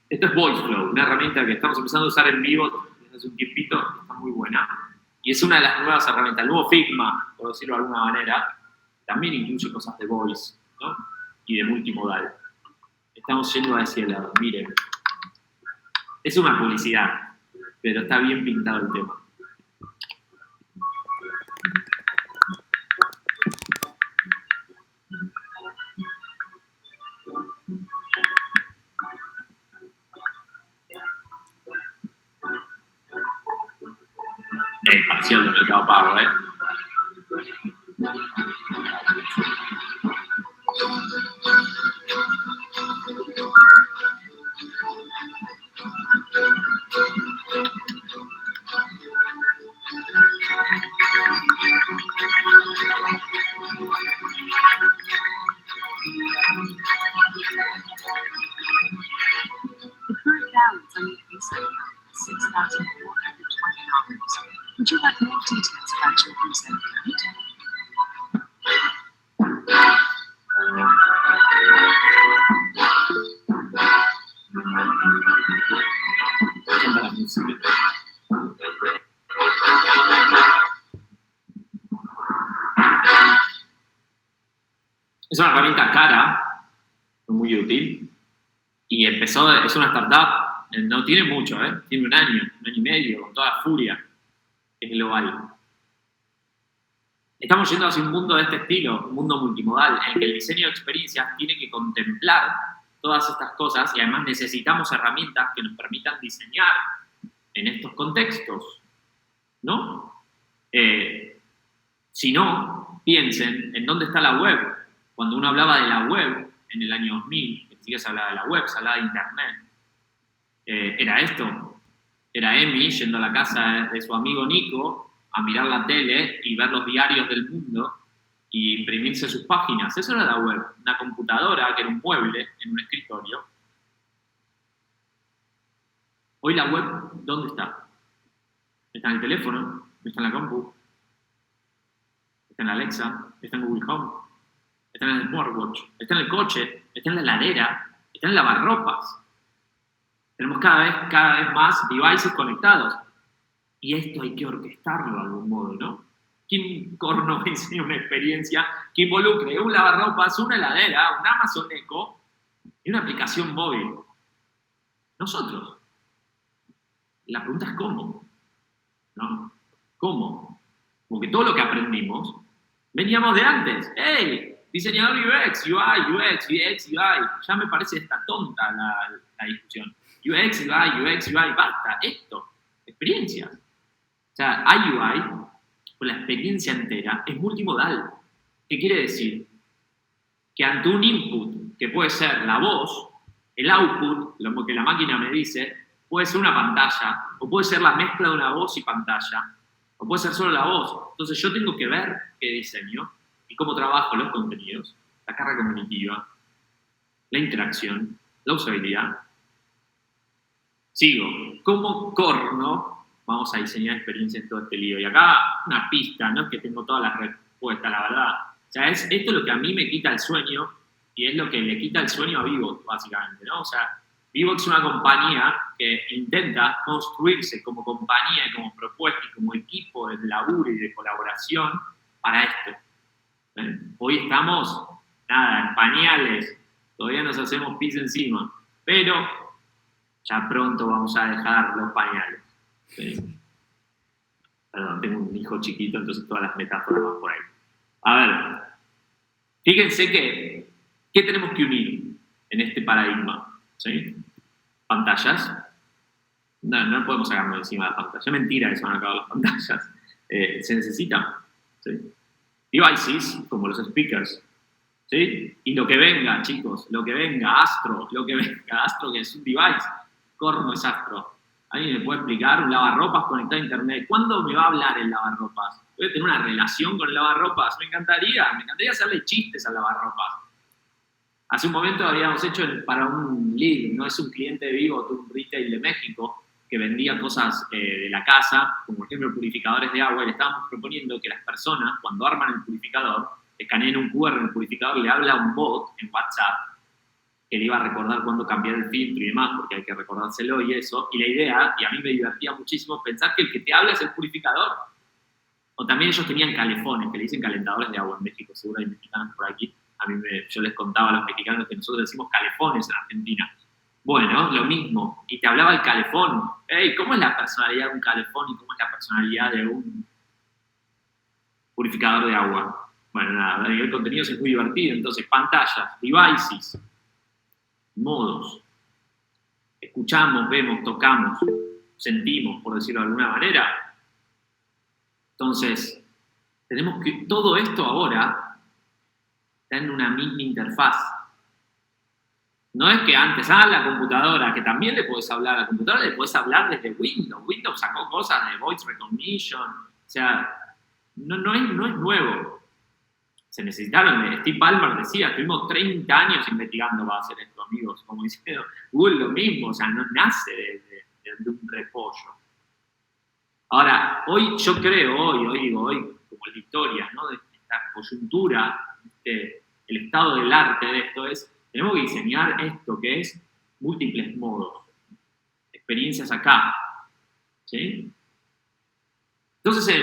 A: Esto es VoiceFlow, una herramienta que estamos empezando a usar en vivo desde hace un tiempito, está muy buena. Y es una de las nuevas herramientas, el nuevo Figma, por decirlo de alguna manera, también incluye cosas de voice, ¿no? Y de multimodal. Estamos yendo hacia el lado, miren. Es una publicidad, pero está bien pintado el tema. Expansión del mercado pago, ¿eh?
E: Would you like more details about your visa account?
A: La música. Es una herramienta cara, muy útil, y es una startup, no tiene mucho, tiene un año y medio, con toda furia, es global. Estamos yendo hacia un mundo de este estilo, un mundo multimodal, en el que el diseño de experiencias tiene que contemplar todas estas cosas, y además necesitamos herramientas que nos permitan diseñar en estos contextos, ¿no? Si no, piensen en dónde está la web. Cuando uno hablaba de la web en el año 2000, ni siquiera se hablaba de la web, se hablaba de internet. Era esto. Era Emi yendo a la casa de su amigo Nico a mirar la tele y ver los diarios del mundo y imprimirse sus páginas. Eso era la web. Una computadora que era un mueble en un escritorio. Hoy la web, ¿dónde está? Está en el teléfono, está en la compu, está en la Alexa, está en Google Home, está en el smartwatch, está en el coche, está en la heladera, está en el lavarropas. Tenemos cada vez más devices conectados. Y esto hay que orquestarlo de algún modo, ¿no? ¿Quién corno diseña una experiencia que involucre un lavarropas, una heladera, un Amazon Echo y una aplicación móvil? Nosotros. La pregunta es ¿cómo? ¿No? ¿Cómo? Porque todo lo que aprendimos veníamos de antes. ¡Hey! Diseñador UX, UI, UX, UX, UI. Ya me parece esta tonta la discusión. UX, UI, basta. Esto. Experiencias. O sea, IUI, o la experiencia entera, es multimodal. ¿Qué quiere decir? Que ante un input, que puede ser la voz, el output, lo que la máquina me dice, puede ser una pantalla, o puede ser la mezcla de una voz y pantalla, o puede ser solo la voz. Entonces yo tengo que ver qué diseño y cómo trabajo los contenidos, la carga cognitiva, la interacción, la usabilidad. Sigo. ¿Cómo corno vamos a diseñar experiencias en todo este lío? Y acá una pista, no es que tengo todas las respuestas, la verdad. O sea, esto es lo que a mí me quita el sueño y es lo que le quita el sueño a Vivox, básicamente, ¿no? O sea, Vivox es una compañía que intenta construirse como compañía y como propuesta y como equipo de laburo y de colaboración para esto. Hoy estamos, en pañales, todavía nos hacemos pis encima, pero ya pronto vamos a dejar los pañales. Sí. Perdón, tengo un hijo chiquito, entonces todas las metáforas van por ahí. A ver, fíjense ¿qué tenemos que unir en este paradigma? ¿Sí? Pantallas. No podemos sacarnos encima de la pantalla. Es mentira que se van a acabar las pantallas. Se necesitan. ¿Sí? Devices, como los speakers. ¿Sí? Y lo que venga, chicos, lo que venga, Astro que es un device. Corno es Astro. ¿Alguien me puede explicar? Un lavarropas conectado a internet. ¿Cuándo me va a hablar el lavarropas? ¿Voy a tener una relación con el lavarropas? Me encantaría hacerle chistes al lavarropas. Hace un momento habíamos hecho para un lead, no es un cliente vivo, un retail de México, que vendía cosas de la casa, como por ejemplo purificadores de agua, y le estábamos proponiendo que las personas, cuando arman el purificador, escaneen un QR en el purificador y le habla a un bot en WhatsApp, que le iba a recordar cuándo cambiar el filtro y demás, porque hay que recordárselo y eso. Y la idea, y a mí me divertía muchísimo, pensar que el que te habla es el purificador. O también ellos tenían calefones, que le dicen calentadores de agua en México, seguro hay mexicanos por aquí. Yo les contaba a los mexicanos que nosotros decimos calefones en Argentina. Bueno, lo mismo. Y te hablaba el calefón. Hey, ¿cómo es la personalidad de un calefón y cómo es la personalidad de un purificador de agua? Bueno, nada, a nivel contenido es muy divertido. Entonces, pantallas, devices, modos. Escuchamos, vemos, tocamos, sentimos, por decirlo de alguna manera. Entonces, tenemos que todo esto ahora está en una misma interfaz. No es que antes, la computadora, que también le puedes hablar a la computadora, le puedes hablar desde Windows. Windows sacó cosas de voice recognition. O sea, no es nuevo. Se necesitaron, Steve Ballmer decía, estuvimos 30 años investigando para hacer esto, amigos. Como dice Google, lo mismo, o sea, no nace de un repollo. Ahora, hoy yo creo, hoy como la historia, ¿no? De esta coyuntura, el estado del arte de esto es, tenemos que diseñar esto que es múltiples modos, experiencias acá, ¿sí? Entonces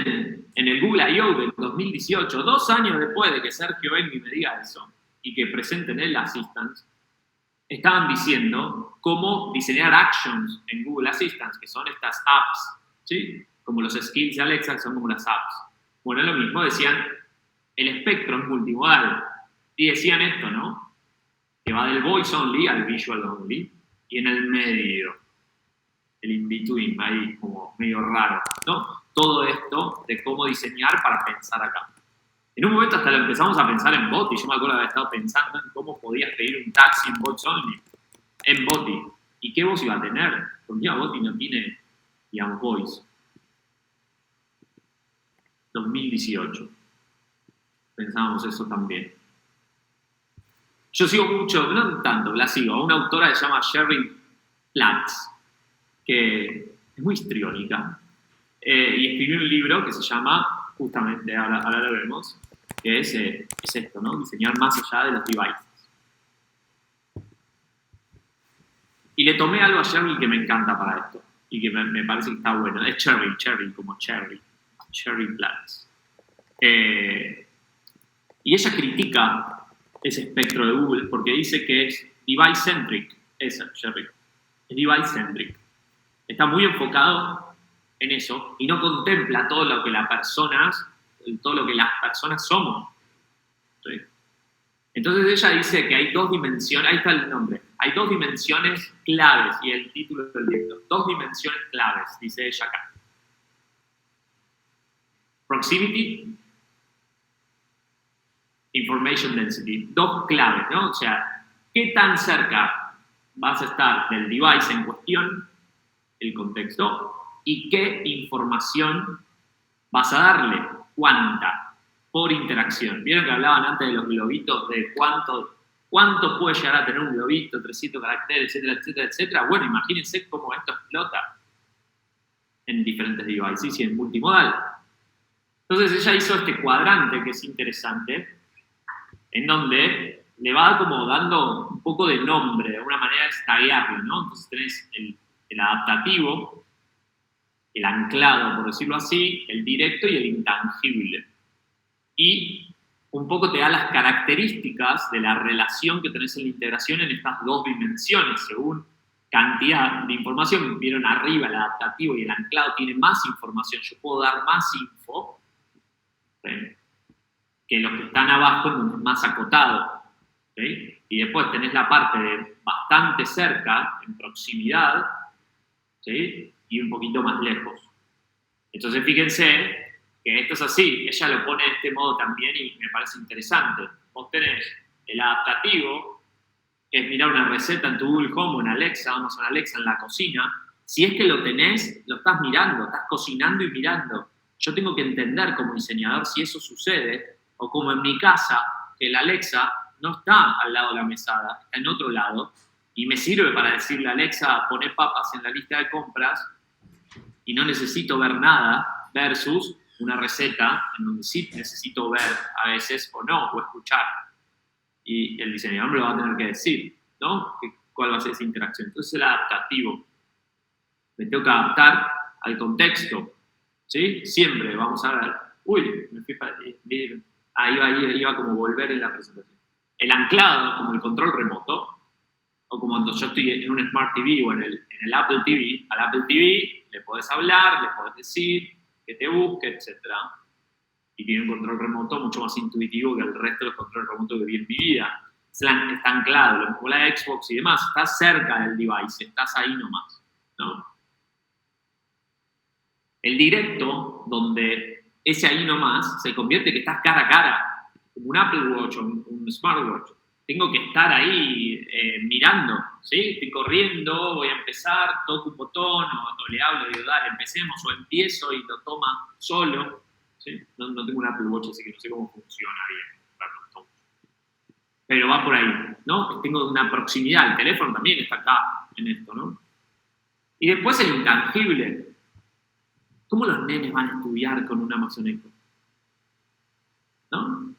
A: en el Google I.O. del 2018, 2 años después de que Sergio Envi me diga eso y que presenten el Assistant, estaban diciendo cómo diseñar actions en Google Assistant, que son estas apps, ¿sí? Como los skills de Alexa, que son como las apps. Bueno, lo mismo, decían, el espectro es multimodal. Y decían esto, ¿no? Que va del voice only al visual only, y en el medio, el in-between, ahí como medio raro, ¿no? Todo esto de cómo diseñar para pensar acá. En un momento hasta lo empezamos a pensar en Boti. Yo me acuerdo de haber estado pensando en cómo podías pedir un taxi en voice only, en Boti. ¿Y qué voz iba a tener? Porque ya Boti no tiene, digamos, voice. 2018. Pensábamos eso también. Yo sigo mucho, no tanto, la sigo, a una autora que se llama Sherry Platts, que es muy histriónica, y escribió un libro que se llama, justamente, ahora lo vemos, que es esto, ¿no? Diseñar más allá de los devices. Y le tomé algo a Sheryl que me encanta para esto, y que me parece que está bueno. Es Cherry, como Cherry Platts. Y ella critica ese espectro de Google porque dice que es device-centric, esa, Cherry. Es device-centric. Está muy enfocado en eso y no contempla todo lo que las personas somos. ¿Sí? Entonces ella dice que hay dos dimensiones, ahí está el nombre, hay dos dimensiones claves y el título del libro, dos dimensiones claves, dice ella acá. Proximity, information density, dos claves, ¿no? O sea, ¿qué tan cerca vas a estar del device en cuestión, el contexto, y qué información vas a darle? ¿Cuánta? Por interacción. ¿Vieron que hablaban antes de los globitos, de cuánto puede llegar a tener un globito, 300 caracteres, etcétera, etcétera, etcétera? Bueno, imagínense cómo esto explota en diferentes devices y en multimodal. Entonces ella hizo este cuadrante que es interesante, en donde le va como dando un poco de nombre, de alguna manera es taguearlo, ¿no? Entonces tenés el adaptativo, el anclado, por decirlo así, el directo y el intangible. Y un poco te da las características de la relación que tenés en la integración en estas dos dimensiones, según cantidad de información. Vieron arriba, el adaptativo y el anclado tiene más información. Yo puedo dar más info, ¿sí?, que los que están abajo, en donde es más acotado. ¿Sí? Y después tenés la parte de bastante cerca, en proximidad, ¿sí?, y un poquito más lejos. Entonces fíjense que esto es así, ella lo pone de este modo también y me parece interesante. Vos tenés el adaptativo, que es mirar una receta en tu Google Home o en Alexa, Amazon Alexa, en la cocina. Si es que lo tenés, lo estás mirando, estás cocinando y mirando. Yo tengo que entender como diseñador si eso sucede, o como en mi casa, que la Alexa no está al lado de la mesada, está en otro lado, y me sirve para decirle a Alexa, poné papas en la lista de compras, y no necesito ver nada, versus una receta en donde sí necesito ver a veces o no, o escuchar. Y el diseñador me lo va a tener que decir, ¿no? ¿Cuál va a ser esa interacción? Entonces el adaptativo. Me tengo que adaptar al contexto, ¿sí? Siempre, vamos a ver. Uy, me fui para... iba como volver en la presentación. El anclado, como el control remoto, o como cuando yo estoy en un Smart TV o en el Apple TV, al Apple TV le podés hablar, le podés decir que te busque, etc. Y tiene un control remoto mucho más intuitivo que el resto de los controles remotos que vi en mi vida. Está anclado, lo mismo la Xbox y demás, estás cerca del device, estás ahí nomás, ¿no? El directo, donde ese ahí nomás se convierte que estás cara a cara, como un Apple Watch o un Smartwatch. Tengo que estar ahí mirando, ¿sí? Estoy corriendo, voy a empezar, toco un botón o le hablo, digo, dale, empecemos, o empiezo y lo toma solo, ¿sí? No tengo un Apple Watch, así que no sé cómo funciona bien. Pero va por ahí, ¿no? Tengo una proximidad, el teléfono también está acá en esto, ¿no? Y después el intangible. ¿Cómo los nenes van a estudiar con un Amazon Echo? ¿No?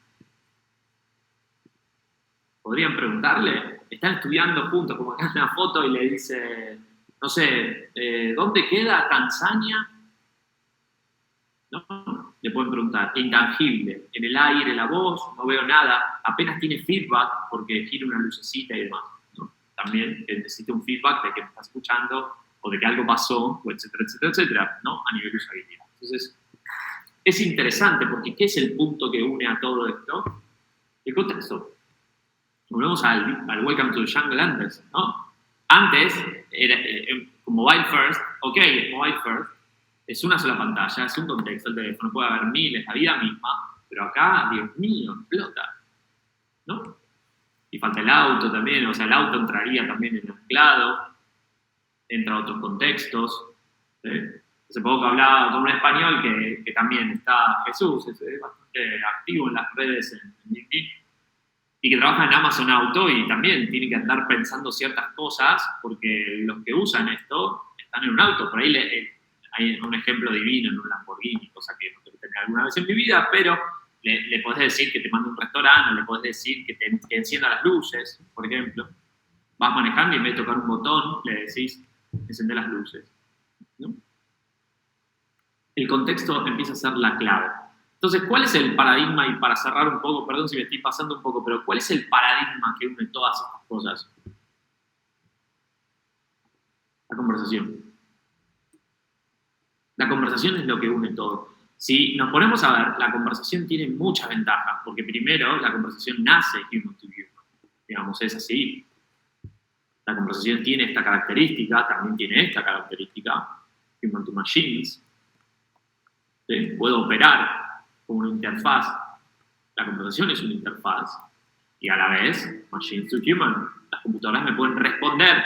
A: Podrían preguntarle, están estudiando juntos, como acá en la foto, y le dice, no sé, ¿dónde queda Tanzania? No, le pueden preguntar, intangible, en el aire, la voz, no veo nada, apenas tiene feedback porque gira una lucecita y demás, ¿no? También necesita un feedback de que me está escuchando o de que algo pasó, o etcétera, etcétera, etcétera, ¿no? A nivel de usabilidad. Entonces, es interesante porque ¿qué es el punto que une a todo esto? El contexto. Volvemos al Welcome to the Jungle antes, ¿no? Antes, era como mobile first, ok, es mobile first, es una sola pantalla, es un contexto, el teléfono, puede haber miles, la vida misma, pero acá, Dios mío, explota, ¿no? Y falta el auto también, o sea, el auto entraría también en anclado, entra a otros contextos, ¿sí? Hace poco hablaba con un español que también está, Jesús, es bastante activo en las redes en LinkedIn, y que trabaja en Amazon Auto y también tiene que andar pensando ciertas cosas porque los que usan esto están en un auto. Por ahí hay un ejemplo divino en un Lamborghini, cosa que no tengo que tener alguna vez en mi vida, pero le podés decir que te mande un restaurante, o le podés decir que encienda las luces, por ejemplo. Vas manejando y en vez de tocar un botón, le decís, encender las luces, ¿no? El contexto empieza a ser la clave. Entonces, ¿cuál es el paradigma? Y para cerrar un poco, perdón si me estoy pasando un poco, pero ¿cuál es el paradigma que une todas estas cosas? La conversación. La conversación es lo que une todo. Si nos ponemos a ver, la conversación tiene muchas ventajas, porque primero, la conversación nace human to human. Digamos, es así. La conversación tiene esta característica, también tiene esta característica, human to machines. ¿Sí? Puedo operar como una interfaz. La conversación es una interfaz. Y a la vez, machines to human. Las computadoras me pueden responder.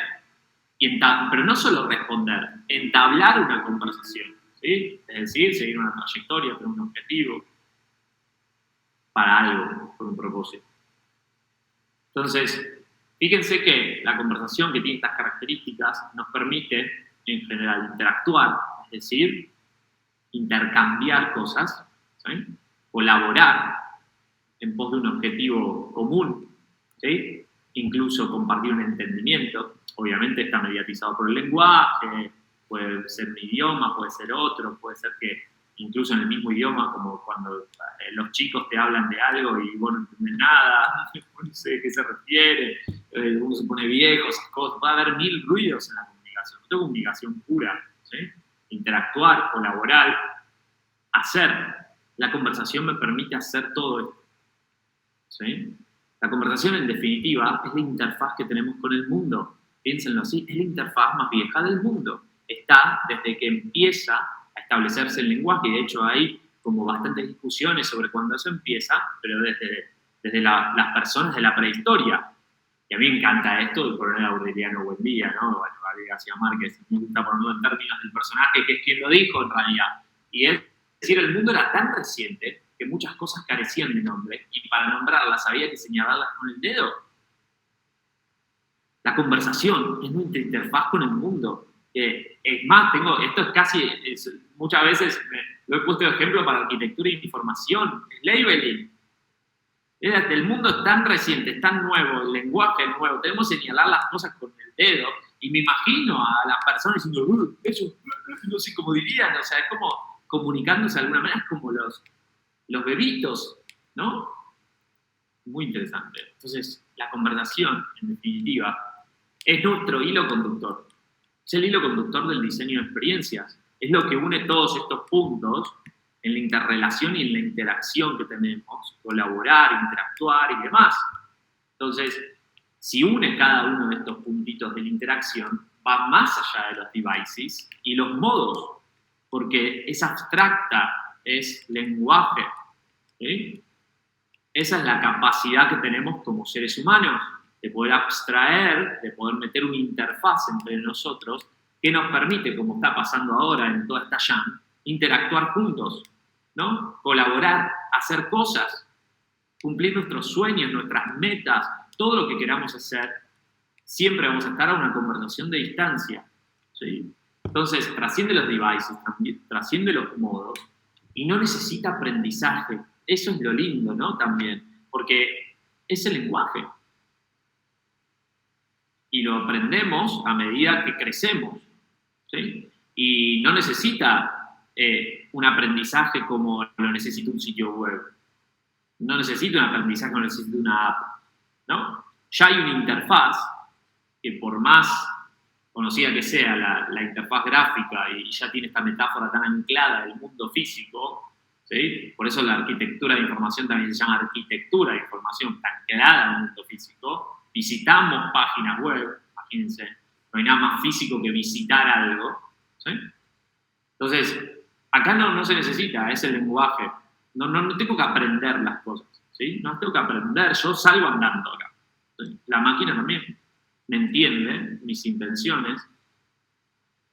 A: Pero no solo responder, entablar una conversación. ¿Sí? Es decir, seguir una trayectoria, tener un objetivo para algo, por un propósito. Entonces, fíjense que la conversación que tiene estas características nos permite, en general, interactuar, es decir, intercambiar cosas, ¿sí? Colaborar en pos de un objetivo común, ¿sí? Incluso compartir un entendimiento. Obviamente está mediatizado por el lenguaje, puede ser un idioma, puede ser otro, puede ser que incluso en el mismo idioma, como cuando los chicos te hablan de algo y vos no entendés nada, no sé a qué se refiere, uno se pone viejo, esas cosas, va a haber 1000 ruidos en la comunicación. Esto es comunicación pura, ¿sí? Interactuar, colaborar, hacer. La conversación me permite hacer todo esto, ¿sí? La conversación, en definitiva, es la interfaz que tenemos con el mundo. Piénsenlo así, es la interfaz más vieja del mundo. Está desde que empieza a establecerse el lenguaje, y de hecho hay como bastantes discusiones sobre cuándo eso empieza, pero desde las personas de la prehistoria. Y a mí me encanta esto del coronel Aureliano Buendía, ¿no? Bueno, Gabriel García Márquez, me gusta ponerlo en términos del personaje, que es quien lo dijo en realidad. Y es decir, el mundo era tan reciente que muchas cosas carecían de nombre, y para nombrarlas había que señalarlas con el dedo. La conversación es nuestra interfaz con el mundo. Es más, esto es casi, muchas veces lo he puesto de ejemplo para arquitectura e información, es labeling. El mundo es tan reciente, es tan nuevo, el lenguaje es nuevo, tenemos que señalar las cosas con el dedo, y me imagino a las personas diciendo, eso, no sé cómo dirían, o sea, es como comunicándose de alguna manera, es como los bebitos, ¿no? Muy interesante. Entonces, la conversación, en definitiva, es nuestro hilo conductor. Es el hilo conductor del diseño de experiencias. Es lo que une todos estos puntos en la interrelación y en la interacción que tenemos, colaborar, interactuar y demás. Entonces, si une cada uno de estos puntitos de la interacción, va más allá de los devices y los modos, porque es abstracta, es lenguaje, ¿sí? Esa es la capacidad que tenemos como seres humanos, de poder abstraer, de poder meter una interfaz entre nosotros que nos permite, como está pasando ahora en toda esta jam, interactuar juntos, ¿no? Colaborar, hacer cosas, cumplir nuestros sueños, nuestras metas, todo lo que queramos hacer. Siempre vamos a estar a una conversación de distancia, ¿sí? Entonces, trasciende los devices, trasciende los modos y no necesita aprendizaje. Eso es lo lindo, ¿no? También, porque es el lenguaje. Y lo aprendemos a medida que crecemos, ¿sí? Y no necesita un aprendizaje como lo necesita un sitio web. No necesita un aprendizaje como necesita una app, ¿no? Ya hay una interfaz que, por más conocida que sea la interfaz gráfica, y ya tiene esta metáfora tan anclada del mundo físico, ¿sí? Por eso la arquitectura de información también se llama arquitectura de información, tan anclada en el mundo físico. Visitamos páginas web, imagínense, no hay nada más físico que visitar algo, ¿sí? Entonces, acá no se necesita, es el lenguaje. No tengo que aprender las cosas, ¿sí? No tengo que aprender, yo salgo andando acá. ¿Sí? La máquina también me entiende mis intenciones,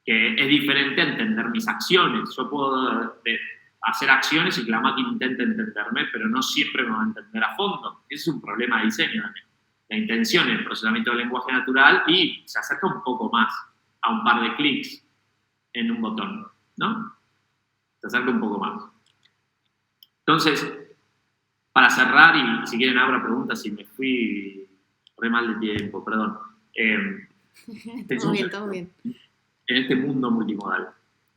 A: que es diferente a entender mis acciones. Yo puedo hacer acciones y que la máquina intente entenderme, pero no siempre me va a entender a fondo. Ese es un problema de diseño también. La intención es el procesamiento del lenguaje natural y se acerca un poco más a un par de clics en un botón. ¿no? Te acerca un poco más. Entonces, para cerrar, y si quieren abro preguntas, si me fui re mal de tiempo, perdón.
B: Estamos bien.
A: En este mundo multimodal.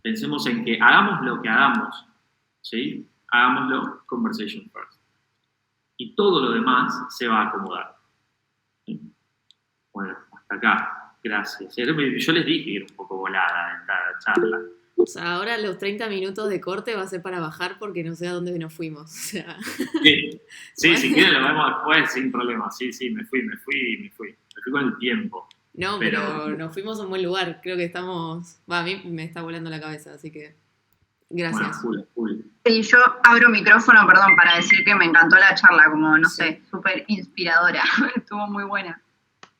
A: Pensemos en que hagamos lo que hagamos, ¿sí? Hagámoslo conversation first. Y todo lo demás se va a acomodar. ¿Sí? Bueno, hasta acá. Gracias. Yo les dije que era un poco volada esta charla.
B: O sea, ahora los 30 minutos de corte va a ser para bajar porque no sé a dónde nos fuimos. O sea.
A: Sí, si quieren lo vemos después sin problema. Sí, me fui. Me fui con el tiempo.
B: No, pero nos fuimos a un buen lugar. Creo que estamos... a mí me está volando la cabeza, así que... Gracias.
A: Bueno, cool.
F: Sí, yo abro micrófono, perdón, para decir que me encantó la charla, como, no sé, súper inspiradora. Estuvo muy buena.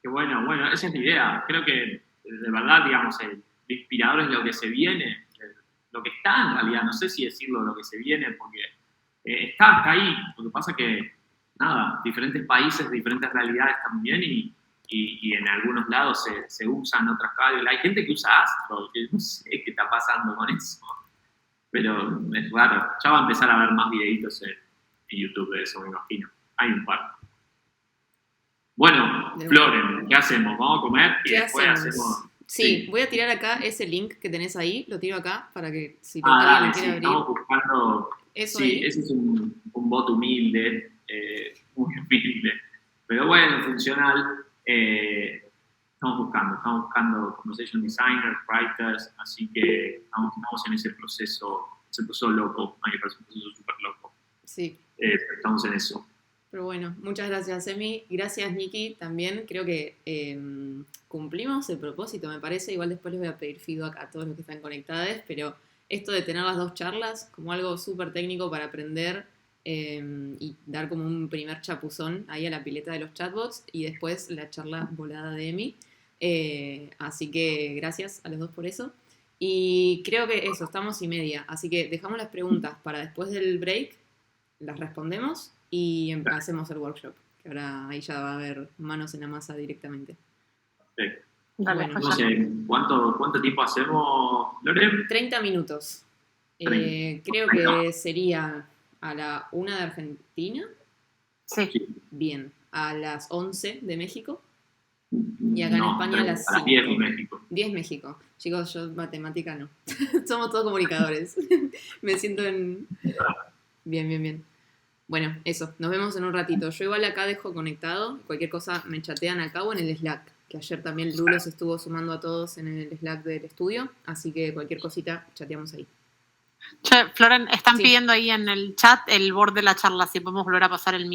A: Qué bueno, esa es la idea. Creo que, de verdad, digamos, el inspirador es lo que se viene, lo que está en realidad, no sé si decirlo lo que se viene, porque está ahí. Lo que pasa que, nada, diferentes países, diferentes realidades también, y en algunos lados se usan otras radios. Hay gente que usa Astro, que no sé qué está pasando con eso. Pero es raro. Ya va a empezar a haber más videitos en YouTube de eso, me imagino. Hay un par. Bueno, Floren, ¿qué hacemos? ¿Vamos a comer? Y después hacemos...
B: Sí, voy a tirar acá ese link que tenés ahí, lo tiro acá para que si
A: alguien
B: lo quiere abrir.
A: Estamos buscando...
B: Eso
A: sí,
B: ahí.
A: Ese es un bot humilde, muy humilde. Pero bueno, funcional. Estamos buscando conversation designers, writers, así que estamos en ese proceso loco, a mí me parece un proceso súper loco.
B: Sí.
A: Estamos en eso.
B: Pero bueno, muchas gracias, Emi. Gracias, Nikki, también. Creo que cumplimos el propósito, me parece. Igual después les voy a pedir feedback a todos los que están conectados, pero esto de tener las dos charlas como algo súper técnico para aprender y dar como un primer chapuzón ahí a la pileta de los chatbots y después la charla volada de Emi. Así que gracias a los dos por eso. Y creo que eso, estamos y media. Así que dejamos las preguntas para después del break, las respondemos y hacemos el workshop. Que ahora ahí ya va a haber manos en la masa directamente.
A: Perfecto.
D: Dale,
B: Bueno,
A: No sé, ¿cuánto tiempo hacemos, Lore?
B: 30 minutos.
A: 30.
B: Creo que sería a la 1 de Argentina.
D: Sí.
B: Bien. A las 11 de México. Y acá en España a las 5.
A: 10 de México.
B: 10 México. Chicos, yo matemática no. Somos todos comunicadores. Me siento en... Bien. Bueno, eso. Nos vemos en un ratito. Yo igual acá dejo conectado. Cualquier cosa me chatean acá o en el Slack. Que ayer también Lulo se estuvo sumando a todos en el Slack del estudio. Así que cualquier cosita chateamos ahí.
D: Che, Floren, están
B: Sí.
D: pidiendo ahí en el chat el board de la charla, si podemos volver a pasar el